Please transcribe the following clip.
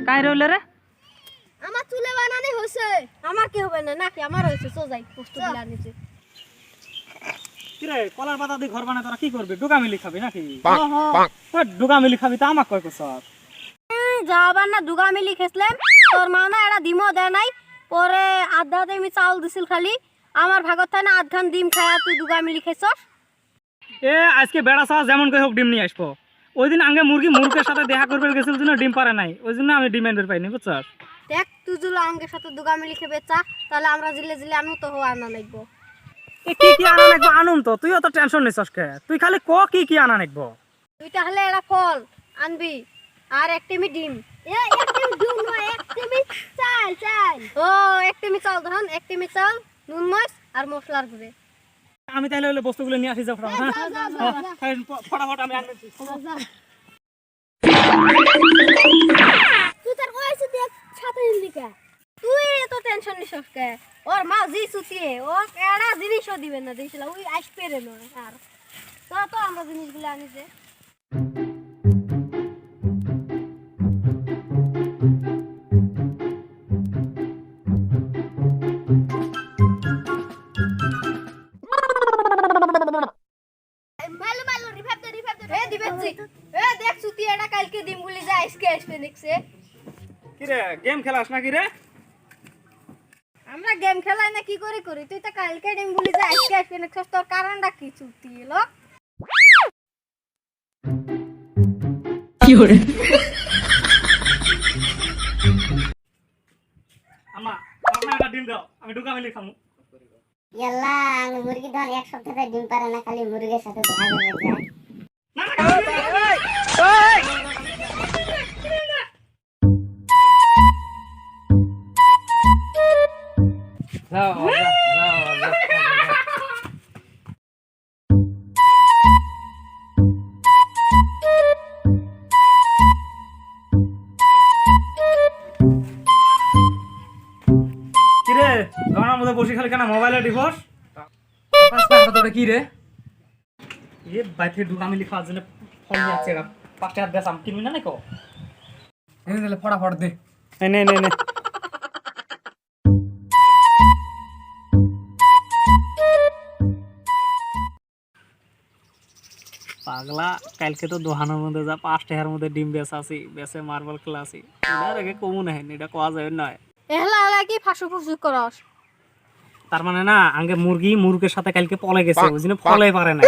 কাই রইলে রে আমার চুলে বানানি হইছে আমার কি হবে না নাকি আমার হইছে সো যাই কষ্ট দিলা নিচে কি রে কলার পাতা দিয়ে ঘর বানায় তোরা কি করবি ডুগা মিলি খাবি নাকি ওই ডুগা মিলি খাবি তা আমাক কয় কইছস যাবার না দুগা মিলি খেসলাম তোর মা না এরা ডিমও দেয় নাই পরে আধা আমি চাউল দিছিল খালি আমার ভাগত থাকে না আধখান ডিম খায়া তুই দুগা মিলি খেছস এ আজকে বেড়া সা যেমন কই হোক ডিম নিয়ে আসবো ওই দিন আগে মুরগির সাথে দেখা করবে গেছিল জন্য ডিম পারে নাই ওই জন্য আমি ডিম আনতে পাইনি বুঝছস দেখ তুই যদি আঙ্গের সাথে দুগা মিলি খেবে চা তাহলে আমরা জিলে জিলে আমি তো হওয়া না লাগবো এ কি কি আনা লাগবো আনুম তো তুই অত টেনশন নিছস কে তুই খালি ক কি কি আনা লাগবো তুই তাহলে এরা ফল আনবি আর একটিমি ডিম একটিমি ডিম নয় একটিমি চাল চাল ও একটিমি চাল ধন একটিমি চাল নুন মাছ আর মশলার গুঁড়ে আমি তাহলে ওই বস্তুগুলো নিয়ে আসি যাও ফটাফট আমি আনছি তুই তার কইছিস দেখ ছাতা নিলিকা তুই এত টেনশন নিছস কে ওর মা জি সুতিয়ে ও এড়া জিনিসও দিবে না দিছিল ওই আসবে রে না আর তো আমরা জিনিসগুলো আনি যে গেম খেলাস নাকি রে আমরা গেম খেলাই না কি করে করি তুই তো কালকে ডিম বলি যে আজকে আসবে না তোর কারণটা কি চুক্তি এলো কি হরে আমা আপনারা ডিম দাও আমি ঢুকা মিলি খামু ইয়াল্লা আমি মুরগি ধর এক সপ্তাহে ডিম পারে না খালি মুরগির সাথে দেখা করে যায় না কিরে গানার মধ্যে বসে খালি কেন মোবাইলে ডিভোর্স কি রে এ বাইতে ঢুকা মিলি খাওয়ার জন্য ফোন যাচ্ছে 5 টাকা বেসাম কিনবি না নাকো এনে দিলে ফটাফট দে নে নে নে পাগলা কালকে তো দোহানোর মধ্যে যা 5 টাকার মধ্যে ডিম বেচাছি বেচে মার্বেল খেলাছি এটার আগে কমন হয় এটা কোয়া যাবে না এহলা কি ফাঁসু ফুসু করস তার মানে না আগে মুরগির সাথে কালকে পলে গেছে ওই জন্য ফলে পারে না